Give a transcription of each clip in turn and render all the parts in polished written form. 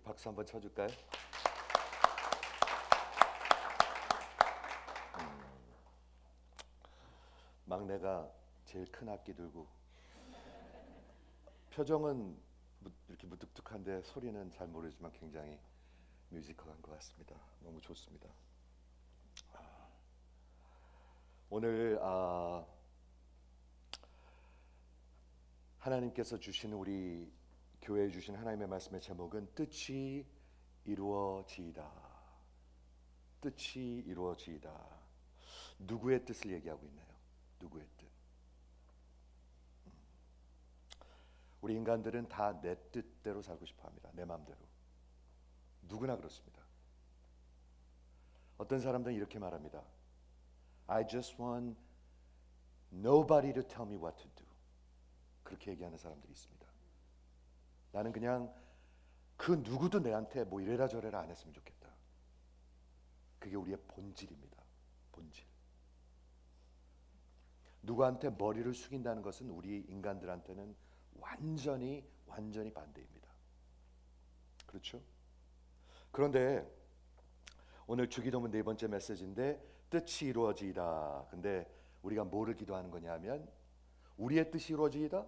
박수 한번 쳐줄까요? 막내가 제일 큰 악기 들고 표정은 이렇게 무뚝뚝한데 소리는 잘 모르지만 굉장히 뮤지컬한 것 같습니다. 너무 좋습니다. 오늘 하나님께서 주신 우리 교회에 주신 하나님의 말씀의 제목은 뜻이 이루어지이다. 뜻이 이루어지이다. 누구의 뜻을 얘기하고 있나요? 누구의 뜻? 우리 인간들은 다 내 뜻대로 살고 싶어합니다. 내 마음대로. 누구나 그렇습니다. 어떤 사람들은 이렇게 말합니다. I just want nobody to tell me what to do. 그렇게 얘기하는 사람들이 있습니다. 나는 그냥 그 누구도 내한테 뭐 이래라 저래라 안 했으면 좋겠다. 그게 우리의 본질입니다. 본질. 누구한테 머리를 숙인다는 것은 우리 인간들한테는 완전히 반대입니다. 그렇죠? 그런데 오늘 주기도문 네 번째 메시지인데 뜻이 이루어지이다. 근데 우리가 뭐를 기도하는 거냐면 우리의 뜻이 이루어지이다?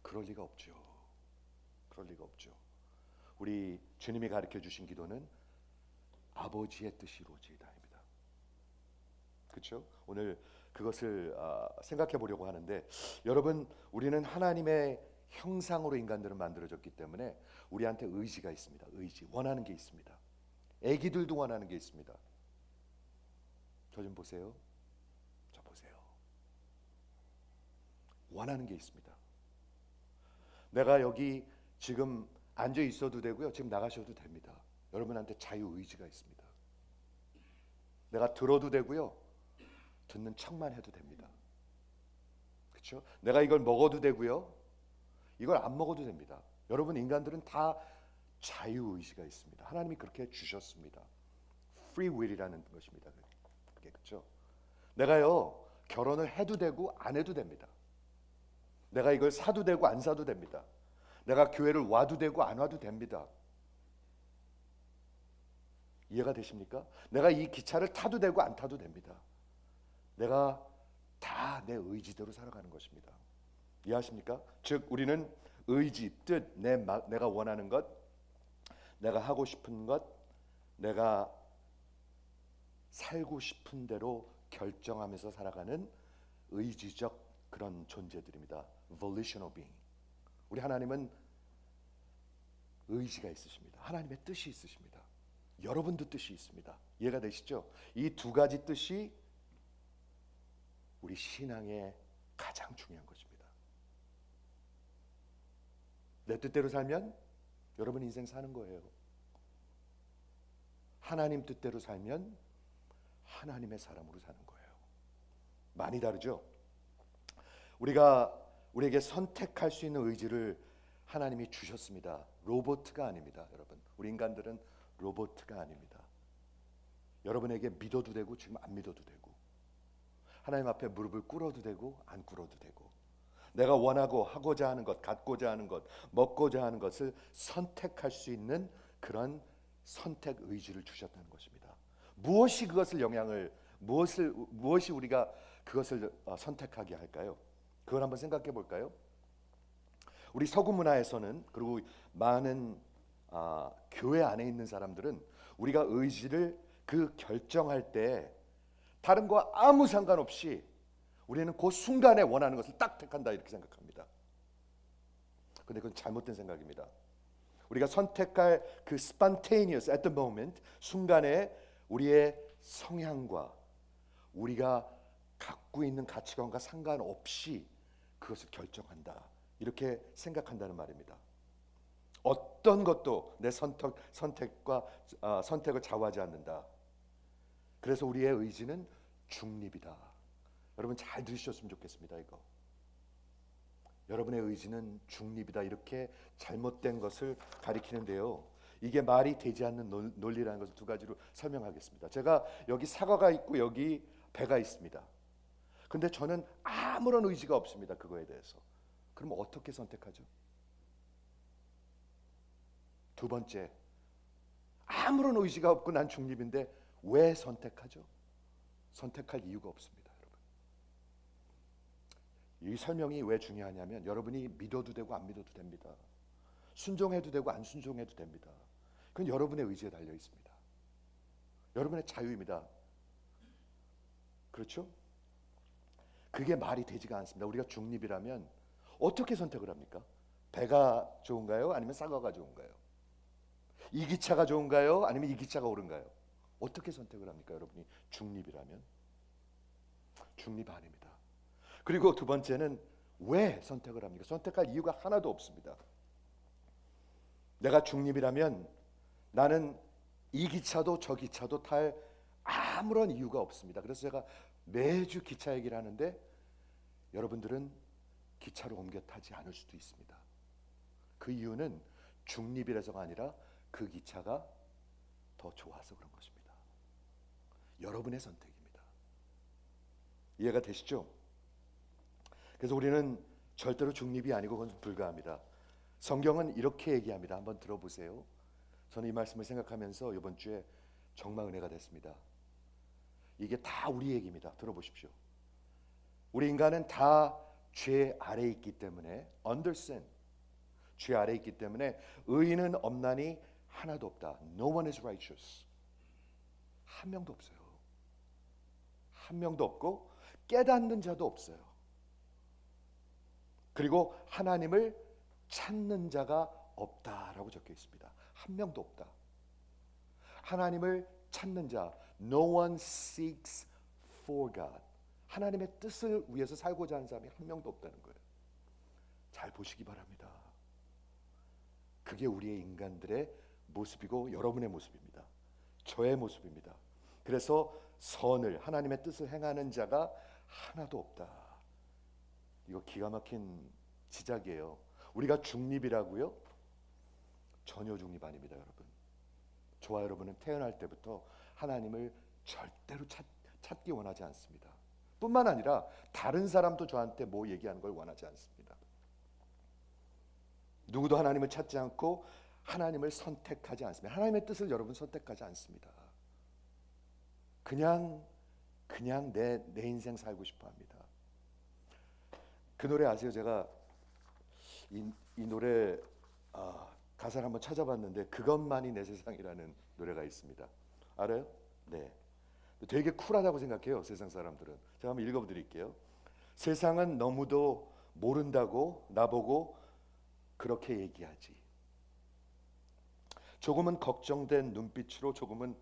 그럴 리가 없죠. 그럴 리가 없죠. 우리 주님이 가르쳐 주신 기도는 아버지의 뜻이 이루어지이다입니다. 그렇죠? 오늘 그것을 생각해 보려고 하는데, 여러분, 우리는 하나님의 형상으로 인간들은 만들어졌기 때문에 우리한테 의지가 있습니다. 의지, 원하는 게 있습니다. 애기들도 원하는 게 있습니다. 저 좀 보세요. 저 보세요. 원하는 게 있습니다. 내가 여기 지금 앉아 있어도 되고요. 지금 나가셔도 됩니다. 여러분한테 자유의지가 있습니다. 내가 들어도 되고요. 듣는 척만 해도 됩니다. 그렇죠? 내가 이걸 먹어도 되고요. 이걸 안 먹어도 됩니다. 여러분 인간들은 다 자유의지가 있습니다. 하나님이 그렇게 주셨습니다. free will이라는 것입니다. 그게 그렇죠? 내가요 결혼을 해도 되고 안 해도 됩니다. 내가 이걸 사도 되고 안 사도 됩니다. 내가 교회를 와도 되고 안 와도 됩니다. 이해가 되십니까? 내가 이 기차를 타도 되고 안 타도 됩니다. 내가 다 내 의지대로 살아가는 것입니다. 이해하십니까? 즉 우리는 의지, 뜻, 내가 원하는 것, 내가 하고 싶은 것, 내가 살고 싶은 대로 결정하면서 살아가는 의지적 그런 존재들입니다. Volitional being. 우리 하나님은 의지가 있으십니다. 하나님의 뜻이 있으십니다. 여러분도 뜻이 있습니다. 이해가 되시죠? 이 두 가지 뜻이 우리 신앙의 가장 중요한 것입니다. 내 뜻대로 살면 여러분 인생 사는 거예요. 하나님 뜻대로 살면 하나님의 사람으로 사는 거예요. 많이 다르죠? 우리에게 선택할 수 있는 의지를 하나님이 주셨습니다. 로봇가 아닙니다, 여러분. 우리 인간들은 로봇가 아닙니다. 여러분에게 믿어도 되고 지금 안 믿어도 되고, 하나님 앞에 무릎을 꿇어도 되고 안 꿇어도 되고, 내가 원하고 하고자 하는 것, 갖고자 하는 것, 먹고자 하는 것을 선택할 수 있는 그런 선택 의지를 주셨다는 것입니다. 무엇이 우리가 그것을 선택하게 할까요? 그걸 한번 생각해 볼까요? 우리 서구 문화에서는, 그리고 많은 교회 안에 있는 사람들은 우리가 의지를 결정할 때 다른 거 아무 상관없이 우리는 그 순간에 원하는 것을 딱 택한다 이렇게 생각합니다. 근데 그건 잘못된 생각입니다. 우리가 선택할 spontaneous at the moment, 순간에 우리의 성향과 우리가 갖고 있는 가치관과 상관없이 그것을 결정한다 이렇게 생각한다는 말입니다. 어떤 것도 내 선택을 좌우하지 않는다. 그래서 우리의 의지는 중립이다. 여러분 잘 들으셨으면 좋겠습니다. 이거 여러분의 의지는 중립이다 이렇게 잘못된 것을 가리키는데요, 이게 말이 되지 않는 논리라는 것을 두 가지로 설명하겠습니다. 제가 여기 사과가 있고 여기 배가 있습니다. 근데 저는 아무런 의지가 없습니다. 그거에 대해서. 그럼 어떻게 선택하죠? 두 번째, 아무런 의지가 없고 난 중립인데 왜 선택하죠? 선택할 이유가 없습니다, 여러분. 이 설명이 왜 중요하냐면 여러분이 믿어도 되고 안 믿어도 됩니다. 순종해도 되고 안 순종해도 됩니다. 그건 여러분의 의지에 달려 있습니다. 여러분의 자유입니다. 그렇죠? 그게 말이 되지가 않습니다. 우리가 중립이라면 어떻게 선택을 합니까? 배가 좋은가요? 아니면 사과가 좋은가요? 이 기차가 좋은가요? 아니면 이 기차가 옳은가요? 어떻게 선택을 합니까? 여러분이 중립이라면? 중립 아닙니다. 그리고 두 번째는 왜 선택을 합니까? 선택할 이유가 하나도 없습니다. 내가 중립이라면 나는 이 기차도 저 기차도 탈 아무런 이유가 없습니다. 그래서 제가 매주 기차 얘기를 하는데 여러분들은 기차로 옮겨 타지 않을 수도 있습니다. 그 이유는 중립이라서가 아니라 그 기차가 더 좋아서 그런 것입니다. 여러분의 선택입니다. 이해가 되시죠? 그래서 우리는 절대로 중립이 아니고 그건 불가합니다. 성경은 이렇게 얘기합니다. 한번 들어보세요. 저는 이 말씀을 생각하면서 이번 주에 정말 은혜가 됐습니다. 이게 다 우리 얘기입니다. 들어보십시오. 우리 인간은 다 죄 아래에 있기 때문에 under sin, 죄 아래에 있기 때문에 의인은 없나니 하나도 없다. No one is righteous. 한 명도 없어요. 한 명도 없고 깨닫는 자도 없어요. 그리고 하나님을 찾는 자가 없다라고 적혀 있습니다. 한 명도 없다. 하나님을 찾는 자, no one seeks for God. 하나님의 뜻을 위해서 살고자 하는 사람이 한 명도 없다는 거예요. 잘 보시기 바랍니다. 그게 우리의 인간들의 모습이고 여러분의 모습입니다. 저의 모습입니다. 그래서 선을, 하나님의 뜻을 행하는 자가 하나도 없다. 이거 기가 막힌 지적이에요. 우리가 중립이라고요? 전혀 중립 아닙니다, 여러분. 저와 여러분은 태어날 때부터 하나님을 절대로 찾기 원하지 않습니다. 뿐만 아니라 다른 사람도 저한테 뭐 얘기하는 걸 원하지 않습니다. 누구도 하나님을 찾지 않고 하나님을 선택하지 않습니다. 하나님의 뜻을 여러분 선택하지 않습니다. 그냥 내 인생 살고 싶어 합니다. 그 노래 아세요? 제가 이 노래 가사를 한번 찾아봤는데 그것만이 내 세상이라는 노래가 있습니다. 알아요? 네. 되게 쿨하다고 생각해요, 세상 사람들은. 제가 한번 읽어드릴게요. 세상은 너무도 모른다고 나보고 그렇게 얘기하지. 조금은 걱정된 눈빛으로, 조금은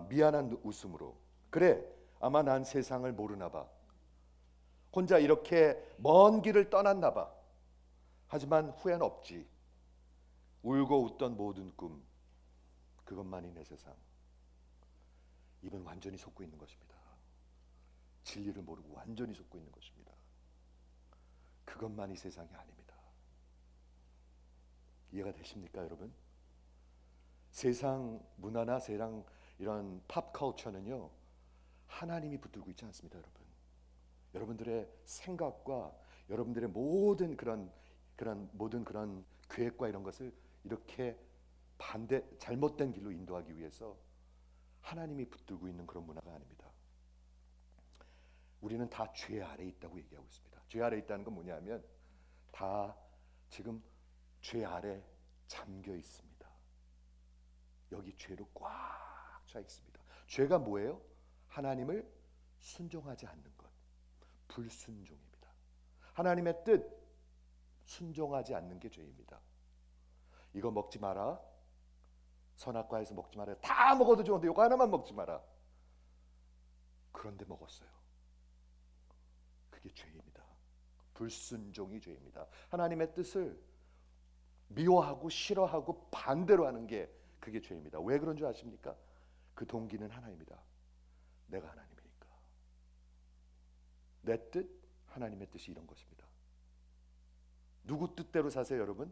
미안한 웃음으로. 그래, 아마 난 세상을 모르나 봐. 혼자 이렇게 먼 길을 떠났나 봐. 하지만 후회는 없지. 울고 웃던 모든 꿈, 그것만이 내 세상. 입은 완전히 속고 있는 것입니다. 진리를 모르고 완전히 속고 있는 것입니다. 그것만이 세상이 아닙니다. 이해가 되십니까, 여러분? 세상 문화나 세상 이런 팝 컬처는요, 하나님이 붙들고 있지 않습니다, 여러분. 여러분들의 생각과 여러분들의 모든 그런 계획과 이런 것을 이렇게 잘못된 길로 인도하기 위해서 하나님이 붙들고 있는 그런 문화가 아닙니다. 우리는 다 죄 아래에 있다고 얘기하고 있습니다. 죄 아래에 있다는 건 뭐냐면 다 지금 죄 아래 잠겨 있습니다. 여기 죄로 꽉 차 있습니다. 죄가 뭐예요? 하나님을 순종하지 않는 것, 불순종입니다. 하나님의 뜻 순종하지 않는 게 죄입니다. 이거 먹지 마라, 선악과에서 먹지 마라. 다 먹어도 좋은데 이거 하나만 먹지 마라. 그런데 먹었어요. 그게 죄입니다. 불순종이 죄입니다. 하나님의 뜻을 미워하고 싫어하고 반대로 하는 게 그게 죄입니다. 왜 그런 줄 아십니까? 그 동기는 하나입니다. 내가 하나님이니까. 내 뜻, 하나님의 뜻이 이런 것입니다. 누구 뜻대로 사세요, 여러분?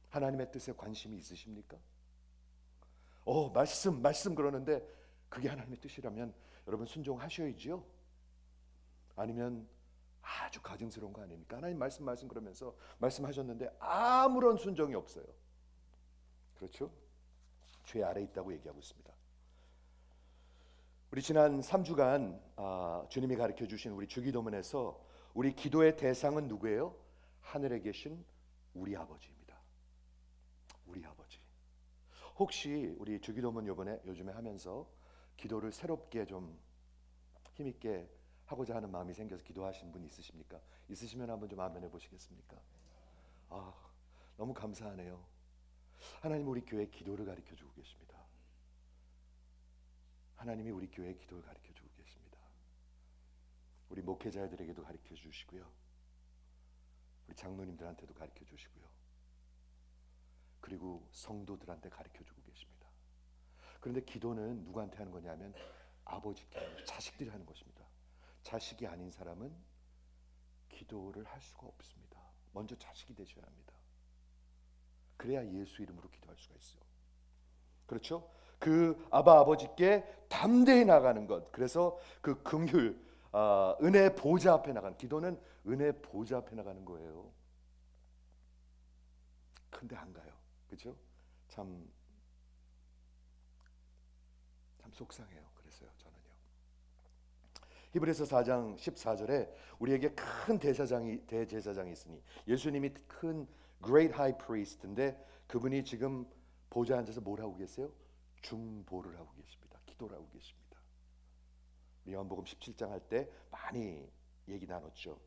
하나님의 뜻에 관심이 있으십니까? 말씀 그러는데 그게 하나님의 뜻이라면 여러분 순종하셔야지요. 아니면 아주 가증스러운 거 아닙니까? 하나님 말씀 그러면서 말씀하셨는데 아무런 순종이 없어요. 그렇죠? 죄 아래 있다고 얘기하고 있습니다. 우리 지난 3주간 주님이 가르쳐 주신 우리 주기도문에서 우리 기도의 대상은 누구예요? 하늘에 계신 우리 아버지입니다. 우리 아버지. 혹시 우리 주기도문 요즘에 하면서 기도를 새롭게 좀 힘있게 하고자 하는 마음이 생겨서 기도하신 분 있으십니까? 있으시면 한번 좀 아멘 해보시겠습니까? 아, 너무 감사하네요. 하나님 우리 교회 기도를 가르쳐 주고 계십니다. 하나님이 우리 교회 기도를 가르쳐 주고 계십니다. 우리 목회자들에게도 가르쳐 주시고요. 우리 장로님들한테도 가르쳐 주시고요. 그리고 성도들한테 가르쳐 주고 계십니다. 그런데 기도는 누구한테 하는 거냐면 아버지께 하는, 자식들이 하는 것입니다. 자식이 아닌 사람은 기도를 할 수가 없습니다. 먼저 자식이 되셔야 합니다. 그래야 예수 이름으로 기도할 수가 있어요. 그렇죠? 그 아버지께 담대히 나가는 것. 그래서 그 긍휼, 은혜 보좌 앞에 나가는, 기도는 은혜 보좌 앞에 나가는 거예요. 근데 안 가요. 그렇죠? 참 속상해요. 그래서요, 저는요. 히브리서 4장 14절에 우리에게 큰 대제사장이 있으니, 예수님이 큰 Great High Priest인데 그분이 지금 보좌에 앉아서 뭘 하고 계세요? 중보를 하고 계십니다. 기도를 하고 계십니다. 우리 요한복음 17장 할 때 많이 얘기 나눴죠.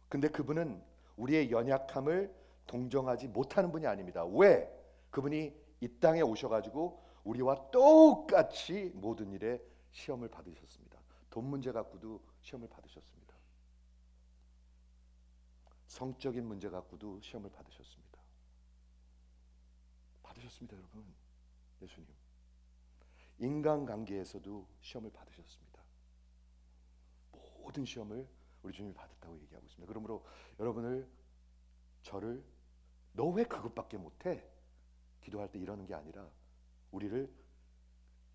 근데 그분은 우리의 연약함을 동정하지 못하는 분이 아닙니다. 왜? 그분이 이 땅에 오셔가지고 우리와 똑같이 모든 일에 시험을 받으셨습니다. 돈 문제 갖고도 시험을 받으셨습니다. 성적인 문제 갖고도 시험을 받으셨습니다. 받으셨습니다, 여러분. 예수님. 인간관계에서도 시험을 받으셨습니다. 모든 시험을 우리 주님이 받았다고 얘기하고 있습니다. 그러므로 여러분을, 저를 너 왜 그것밖에 못해? 기도할 때 이러는 게 아니라 우리를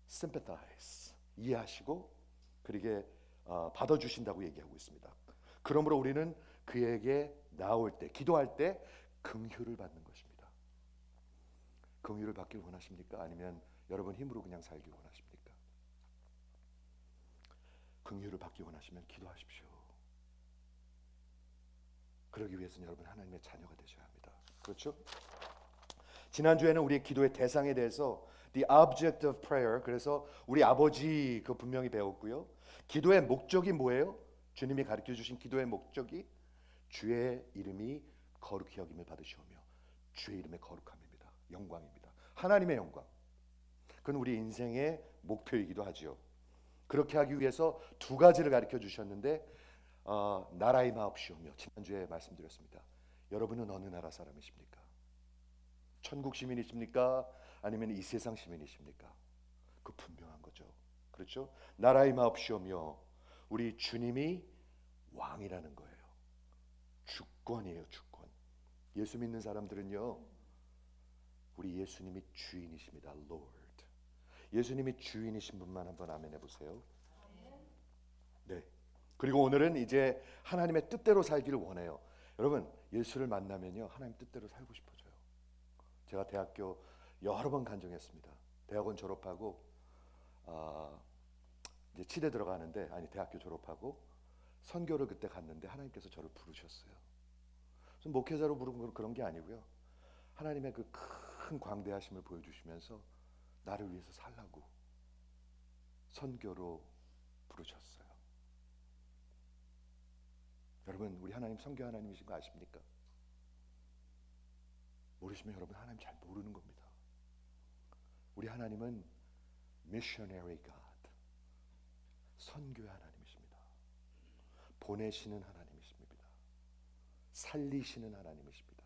sympathize, 이해하시고 그렇게 받아주신다고 얘기하고 있습니다. 그러므로 우리는 그에게 나올 때, 기도할 때 긍휼을 받는 것입니다. 긍휼을 받길 원하십니까? 아니면 여러분 힘으로 그냥 살길 원하십니까? 긍휼을 받기 원하시면 기도하십시오. 그러기 위해서는 여러분 하나님의 자녀가 되셔야 합니다. 그렇죠? 지난주에는 우리의 기도의 대상에 대해서 The object of prayer, 그래서 우리 아버지 그 분명히 배웠고요. 기도의 목적이 뭐예요? 주님이 가르쳐 주신 기도의 목적이 주의 이름이 거룩히 여김을 받으시오며, 주의 이름의 거룩함입니다. 영광입니다. 하나님의 영광. 그건 우리 인생의 목표이기도 하죠. 그렇게 하기 위해서 두 가지를 가르쳐 주셨는데, 나라의 마옵시오며, 지난주에 말씀드렸습니다. 여러분은 어느 나라 사람이십니까? 천국 시민이십니까? 아니면 이 세상 시민이십니까? 그 분명한 거죠. 그렇죠? 나라의 마옵시오며, 우리 주님이 왕이라는 거예요. 주권이에요, 주권. 예수 믿는 사람들은요, 우리 예수님이 주인이십니다. Lord. 예수님이 주인이신 분만 한번 아멘 해보세요. 네. 그리고 오늘은 이제 하나님의 뜻대로 살기를 원해요. 여러분, 예수를 만나면요, 하나님 뜻대로 살고 싶어져요. 제가 대학교 여러 번 간증했습니다. 대학원 졸업하고 이제 치대 들어가는데, 아니 대학교 졸업하고 선교를 그때 갔는데 하나님께서 저를 부르셨어요. 목회자로 부른 건 그런 게 아니고요. 하나님의 그 큰 광대하심을 보여주시면서 나를 위해서 살라고 선교로 부르셨어요. 여러분, 우리 하나님 선교 하나님이신 거 아십니까? 모르시면 여러분 하나님 잘 모르는 겁니다. 우리 하나님은 missionary God, 선교의 하나님이십니다. 보내시는 하나님이십니다. 살리시는 하나님이십니다.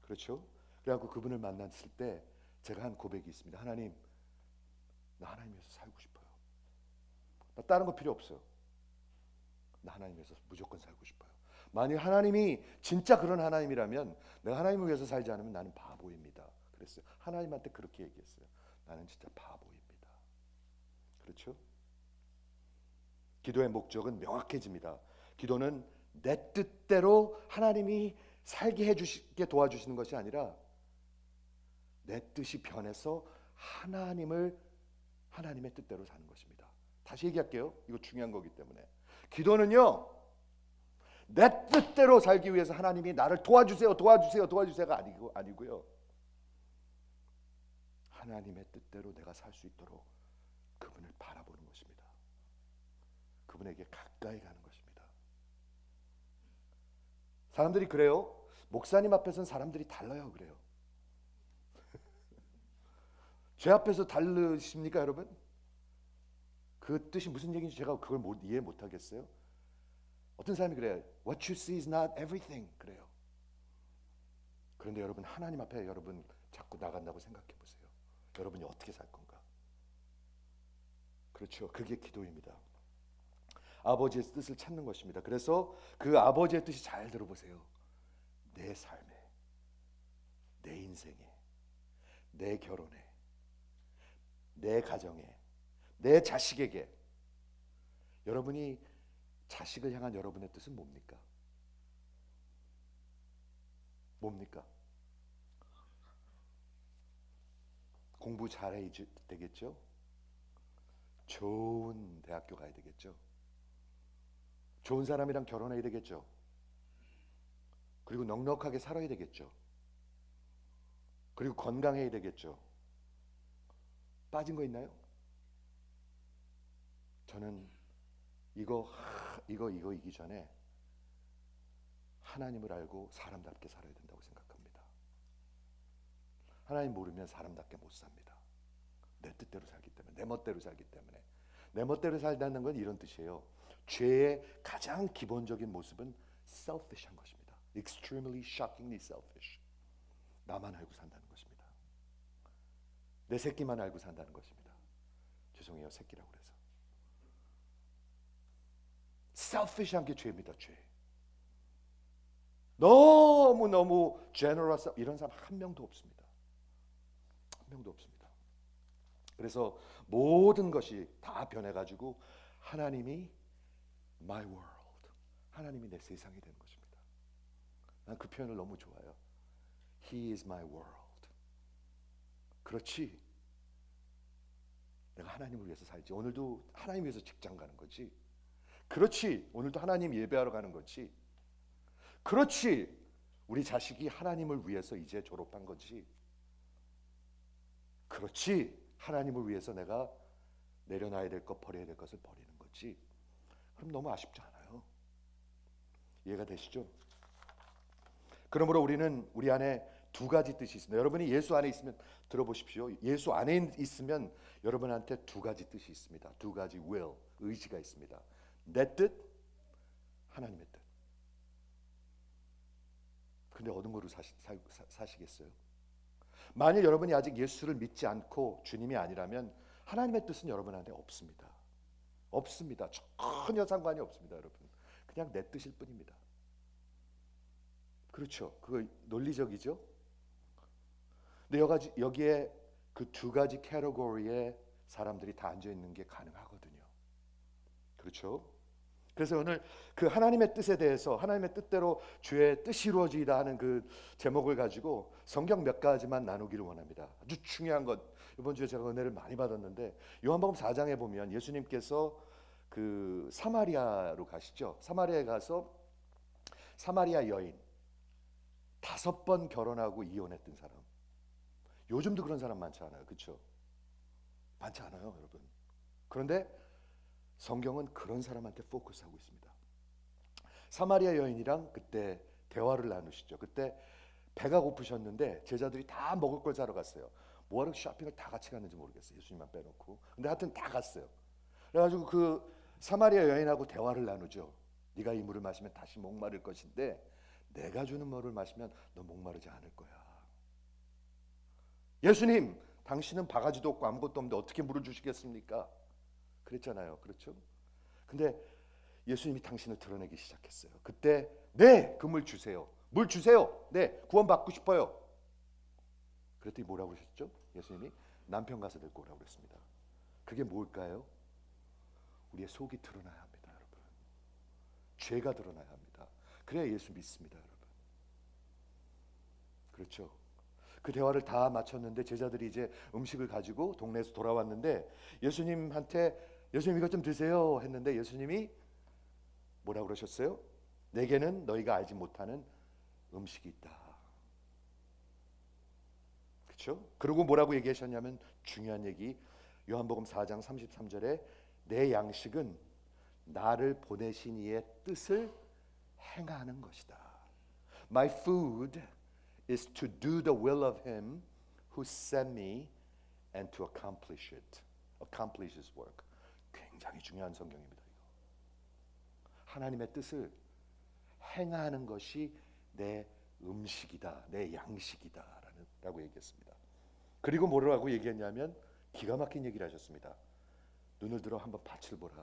그렇죠? 그래갖고 그분을 만났을 때 제가 한 고백이 있습니다. 하나님, 나 하나님 위해서 살고 싶어요. 나 다른 거 필요 없어요. 나 하나님 위해서 무조건 살고 싶어요. 만약 하나님이 진짜 그런 하나님이라면 내가 하나님을 위해서 살지 않으면 나는 바보입니다. 그랬어요. 하나님한테 그렇게 얘기했어요. 나는 진짜 바보입니다. 그렇죠? 기도의 목적은 명확해집니다. 기도는 내 뜻대로 하나님이 살게 해주시게 도와주시는 것이 아니라 내 뜻이 변해서 하나님의 뜻대로 사는 것입니다. 다시 얘기할게요. 이거 중요한 거기 때문에. 기도는요, 내 뜻대로 살기 위해서 하나님이 나를 도와주세요가 아니고요. 하나님의 뜻대로 내가 살 수 있도록 그분을 바라보는 것입니다. 그분에게 가까이 가는 것입니다. 사람들이 그래요. 목사님 앞에서는 사람들이 달라요 그래요. 제 앞에서 다르십니까 여러분? 그 뜻이 무슨 얘기인지 제가 그걸 이해 못하겠어요. 어떤 사람이 그래요. What you see is not everything 그래요. 그런데 여러분 하나님 앞에 여러분 자꾸 나간다고 생각해 보세요. 여러분이 어떻게 살 건가? 그렇죠. 그게 기도입니다. 아버지의 뜻을 찾는 것입니다. 그래서 그 아버지의 뜻이 잘 들어보세요. 내 삶에, 내 인생에, 내 결혼에, 내 가정에, 내 자식에게. 여러분이 자식을 향한 여러분의 뜻은 뭡니까? 뭡니까? 공부 잘해야 되겠죠? 좋은 대학교 가야 되겠죠? 좋은 사람이랑 결혼해야 되겠죠? 그리고 넉넉하게 살아야 되겠죠? 그리고 건강해야 되겠죠? 빠진 거 있나요? 저는 이기기 전에 하나님을 알고 사람답게 살아야 된다고 생각합니다. 하나님 모르면 사람답게 못 삽니다. 내 뜻대로 살기 때문에, 내 멋대로 살기 때문에. 내 멋대로 살다는 건 이런 뜻이에요. 죄의 가장 기본적인 모습은 selfish한 것입니다. Extremely shockingly selfish. 나만 알고 산다는 것입니다. 내 새끼만 알고 산다는 것입니다. 죄송해요, 새끼라고 그래서. selfish한 게 죄입니다. 죄. 너무 generous 이런 사람 한 명도 없습니다. 한 명도 없습니다. 그래서 모든 것이 다 변해가지고 하나님이 my world, 하나님이 내 세상이 되는 것입니다. 난 그 표현을 너무 좋아해요. He is my world. 그렇지. 내가 하나님을 위해서 살지. 오늘도 하나님 위해서 직장 가는 거지. 그렇지. 오늘도 하나님 예배하러 가는 거지. 그렇지. 우리 자식이 하나님을 위해서 이제 졸업한 거지. 그렇지. 하나님을 위해서 내가 내려놔야 될 것, 버려야 될 것을 버리는 거지. 그럼 너무 아쉽지 않아요? 이해가 되시죠? 그러므로 우리는 우리 안에 두 가지 뜻이 있습니다. 여러분이 예수 안에 있으면 들어보십시오. 예수 안에 있으면 여러분한테 두 가지 뜻이 있습니다. 두 가지 will, 의지가 있습니다. 내 뜻, 하나님의 뜻. 근데 어느 거로 사시겠어요? 만일 여러분이 아직 예수를 믿지 않고 주님이 아니라면 하나님의 뜻은 여러분한테 없습니다. 없습니다. 전혀 상관이 없습니다, 여러분. 그냥 내 뜻일 뿐입니다. 그렇죠. 그거 논리적이죠. 근데 여기에 그 두 가지 캐터고리에 사람들이 다 앉아 있는 게 가능하거든요. 그렇죠. 그래서 오늘 그 하나님의 뜻에 대해서 하나님의 뜻대로 주의 뜻이 이루어지이다 하는 그 제목을 가지고 성경 몇 가지만 나누기를 원합니다. 아주 중요한 것. 이번 주에 제가 은혜를 많이 받았는데 요한복음 4장에 보면 예수님께서 그 사마리아로 가시죠. 사마리아에 가서 사마리아 여인 5번 결혼하고 이혼했던 사람. 요즘도 그런 사람 많지 않아요. 그렇죠? 많지 않아요, 여러분. 그런데 성경은 그런 사람한테 포커스하고 있습니다. 사마리아 여인이랑 그때 대화를 나누시죠. 그때 배가 고프셨는데 제자들이 다 먹을 걸 사러 갔어요. 뭐하러 쇼핑을 다 같이 갔는지 모르겠어요. 예수님만 빼놓고. 근데 하여튼 다 갔어요. 그래가지고 그 사마리아 여인하고 대화를 나누죠. 네가 이 물을 마시면 다시 목마를 것인데 내가 주는 물을 마시면 너 목마르지 않을 거야. 예수님, 당신은 바가지도 없고 아무것도 없는데 어떻게 물을 주시겠습니까? 그랬잖아요. 그렇죠? 근데 예수님이 당신을 드러내기 시작했어요. 그때 네, 그 물 주세요. 물 주세요. 네, 구원받고 싶어요. 그랬더니 뭐라고 그러셨죠? 예수님이 남편 가서 데리고 오라고 그랬습니다. 그게 뭘까요? 우리의 속이 드러나야 합니다, 여러분. 죄가 드러나야 합니다. 그래야 예수 믿습니다, 여러분. 그렇죠? 그 대화를 다 마쳤는데 제자들이 이제 음식을 가지고 동네에서 돌아왔는데 예수님 이것 좀 드세요 했는데 예수님이 뭐라고 그러셨어요? 내게는 너희가 알지 못하는 음식이 있다. 그렇죠? 그리고 뭐라고 얘기하셨냐면 중요한 얘기, 요한복음 4장 33절에 내 양식은 나를 보내신 이의 뜻을 행하는 것이다. My food is to do the will of him who sent me and to accomplish it. Accomplish his work. 굉장히 중요한 성경입니다. 이거. 하나님의 뜻을 행하는 것이 내 음식이다, 내 양식이다라고 얘기했습니다. 그리고 뭐라고 얘기했냐면 기가 막힌 얘기를 하셨습니다. 눈을 들어 한번 밭을 보라.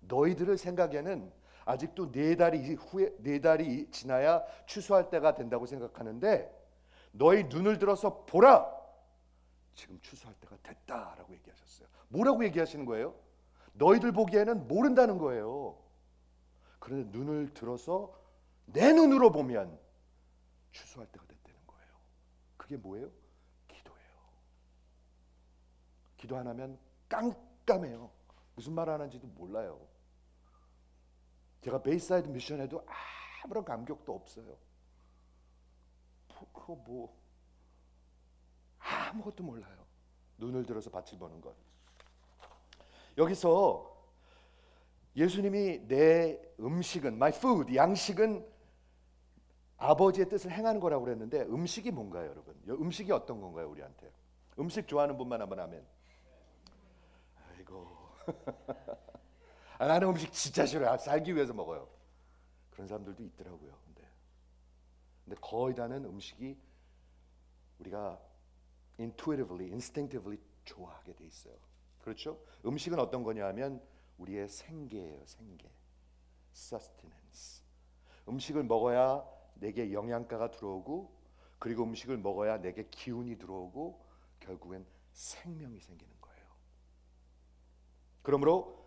너희들의 생각에는 아직도 4달이 지나야 추수할 때가 된다고 생각하는데 너희 눈을 들어서 보라. 지금 추수할 때가 됐다라고 얘기하셨어요. 뭐라고 얘기하시는 거예요? 너희들 보기에는 모른다는 거예요. 그런데 눈을 들어서 내 눈으로 보면 추수할 때가 됐다는 거예요. 그게 뭐예요? 기도예요. 기도 안 하면 깜깜해요. 무슨 말 하는지도 몰라요. 제가 베이사이드 미션에도 아무런 감격도 없어요. 그거 뭐 아무것도 몰라요. 눈을 들어서 밭을 보는 것. 여기서 예수님이 내 음식은 my food, 양식은 아버지의 뜻을 행하는 거라고 그랬는데 음식이 뭔가요, 여러분? 음식이 어떤 건가요, 우리한테? 음식 좋아하는 분만 한번 하면. 아이고. 나는 음식 진짜 싫어요. 살기 위해서 먹어요. 그런 사람들도 있더라고요. 근데 거의 다는 음식이 우리가 instinctively 좋아하게 돼 있어요. 그렇죠? 음식은 어떤 거냐면 우리의 생계예요. 생계. sustenance. 음식을 먹어야 내게 영양가가 들어오고 그리고 음식을 먹어야 내게 기운이 들어오고 결국엔 생명이 생기는 거예요. 그러므로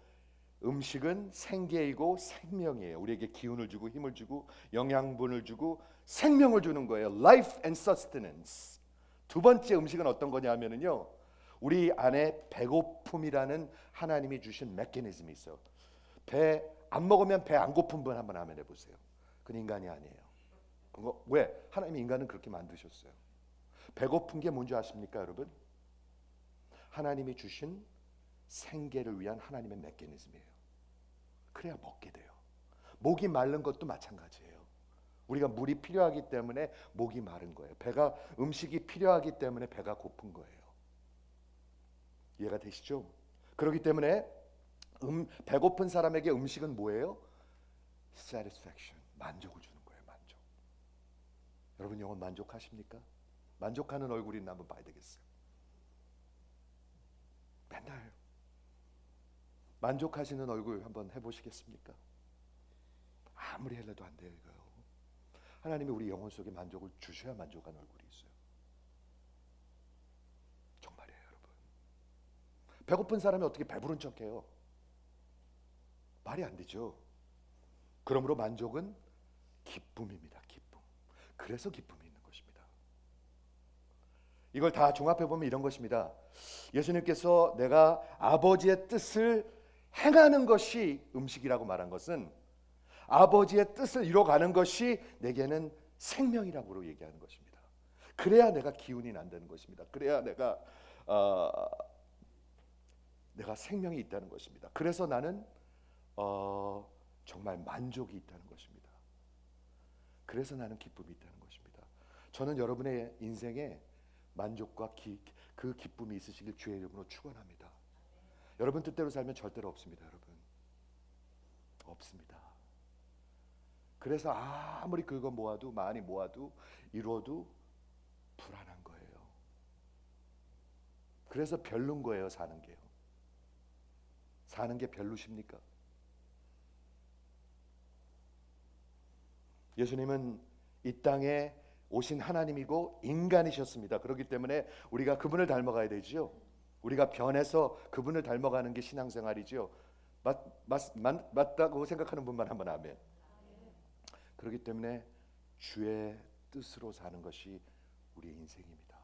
음식은 생계이고 생명이에요. 우리에게 기운을 주고 힘을 주고 영양분을 주고 생명을 주는 거예요. Life and sustenance. 두 번째 음식은 어떤 거냐면요, 우리 안에 배고픔이라는 하나님이 주신 메커니즘이 있어요. 배 안 먹으면 배 안 고픈 분 한번 하면 해보세요. 그건 인간이 아니에요. 그거 왜? 하나님이 인간은 그렇게 만드셨어요. 배고픈 게 뭔지 아십니까, 여러분? 하나님이 주신 생계를 위한 하나님의 메커니즘이에요. 그래야 먹게 돼요. 목이 마른 것도 마찬가지예요. 우리가 물이 필요하기 때문에 목이 마른 거예요. 음식이 필요하기 때문에 배가 고픈 거예요. 이해가 되시죠? 그렇기 때문에 배고픈 사람에게 음식은 뭐예요? satisfaction, 만족을 주는 거예요. 만족. 여러분 영혼 만족하십니까? 만족하는 얼굴이 한번 봐야 되겠어요. 맨날 만족하시는 얼굴 한번 해보시겠습니까? 아무리 해도 안 돼요. 이거. 하나님이 우리 영혼 속에 만족을 주셔야 만족한 얼굴이 있어요. 정말이에요, 여러분. 배고픈 사람이 어떻게 배부른 척해요? 말이 안 되죠. 그러므로 만족은 기쁨입니다. 기쁨. 그래서 기쁨이 있는 것입니다. 이걸 다 종합해 보면 이런 것입니다. 예수님께서 내가 아버지의 뜻을 행하는 것이 음식이라고 말한 것은 아버지의 뜻을 이뤄가는 것이 내게는 생명이라고 얘기하는 것입니다. 그래야 내가 기운이 난다는 것입니다. 그래야 내가 생명이 있다는 것입니다. 그래서 나는 정말 만족이 있다는 것입니다. 그래서 나는 기쁨이 있다는 것입니다. 저는 여러분의 인생에 만족과 그 기쁨이 있으시길 주의 이름으로 축원합니다. 여러분 뜻대로 살면 절대로 없습니다, 여러분. 없습니다. 그래서 아무리 긁어 모아도 많이 모아도 이루어도 불안한 거예요. 그래서 별론 거예요, 사는 게요. 사는 게 별로십니까? 예수님은 이 땅에 오신 하나님이고 인간이셨습니다. 그렇기 때문에 우리가 그분을 닮아가야 되죠. 우리가 변해서 그분을 닮아가는 게 신앙생활이죠. 맞다고 생각하는 분만 한번 아멘. 그렇기 때문에 주의 뜻으로 사는 것이 우리의 인생입니다.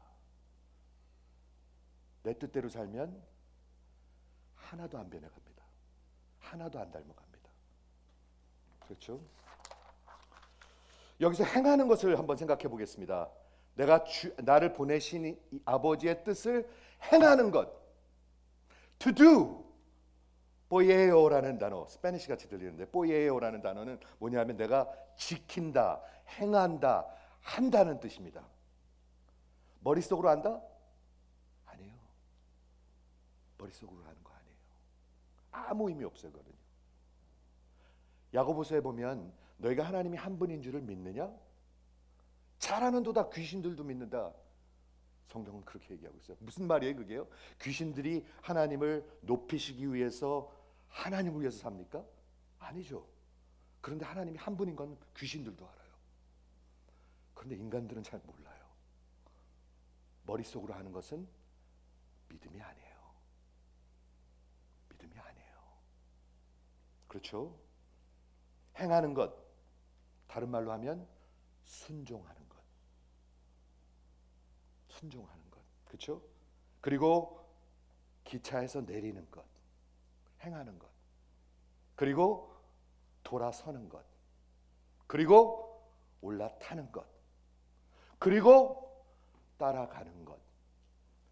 내 뜻대로 살면 하나도 안 변해갑니다. 하나도 안 닮아갑니다. 그렇죠? 여기서 행하는 것을 한번 생각해 보겠습니다. 내가 나를 보내신 이 아버지의 뜻을 행하는 것, to do, poieo라는 단어, 스페니시 같이 들리는데 poieo라는 단어는 뭐냐면 내가 지킨다, 행한다, 한다는 뜻입니다. 머릿속으로 한다? 아니에요. 머릿속으로 하는 거 아니에요. 아무 의미 없어요. 그거는요. 야고보서에 보면 너희가 하나님이 한 분인 줄을 믿느냐? 잘하는 도다 귀신들도 믿는다. 성경은 그렇게 얘기하고 있어요. 무슨 말이에요 그게요? 귀신들이 하나님을 높이시기 위해서 하나님을 위해서 삽니까? 아니죠. 그런데 하나님이 한 분인 건 귀신들도 알아요. 그런데 인간들은 잘 몰라요. 머릿속으로 하는 것은 믿음이 아니에요. 믿음이 아니에요. 그렇죠? 행하는 것, 다른 말로 하면 순종하는 것. 순종하는 것. 그렇죠? 그리고 기차에서 내리는 것. 행하는 것. 그리고 돌아서는 것. 그리고 올라타는 것. 그리고 따라가는 것.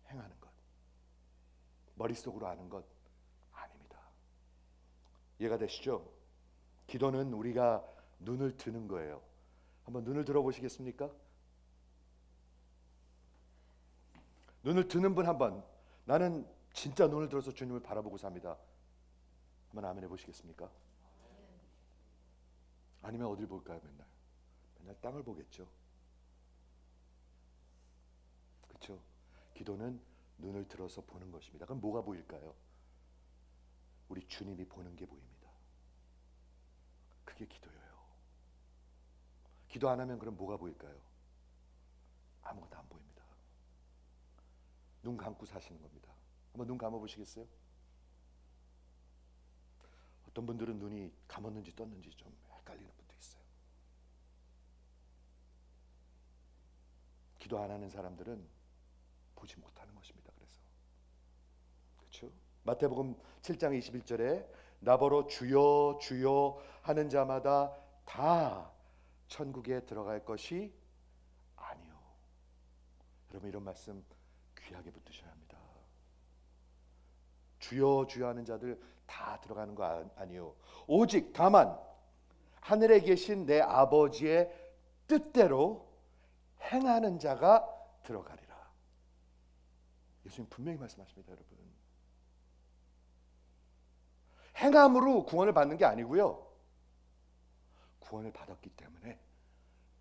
행하는 것. 머릿속으로 아는 것 아닙니다. 이해가 되시죠? 기도는 우리가 눈을 드는 거예요. 한번 눈을 들어보시겠습니까? 눈을 드는 분 한번, 나는 진짜 눈을 들어서 주님을 바라보고 삽니다. 한번 아멘 해보시겠습니까? 아니면 어딜 볼까요? 맨날 땅을 보겠죠. 그렇죠? 기도는 눈을 들어서 보는 것입니다. 그럼 뭐가 보일까요? 우리 주님이 보는 게 보입니다. 그게 기도예요. 기도 안 하면 그럼 뭐가 보일까요? 아무것도 안 보입니다. 눈 감고 사시는 겁니다. 한번 눈 감아 보시겠어요? 어떤 분들은 눈이 감았는지 떴는지 좀 헷갈리는 분도 있어요. 기도 안 하는 사람들은 보지 못하는 것입니다. 그래서 그렇죠? 마태복음 7장 21절에 나보러 주여 주여 하는 자마다 다 천국에 들어갈 것이 아니요. 여러분 이런 말씀 귀하게 붙드셔야 합니다. 주여 주여 하는 자들 다 들어가는 거 아니요. 오직 다만 하늘에 계신 내 아버지의 뜻대로 행하는 자가 들어가리라. 예수님 분명히 말씀하십니다, 여러분. 행함으로 구원을 받는 게 아니고요. 구원을 받았기 때문에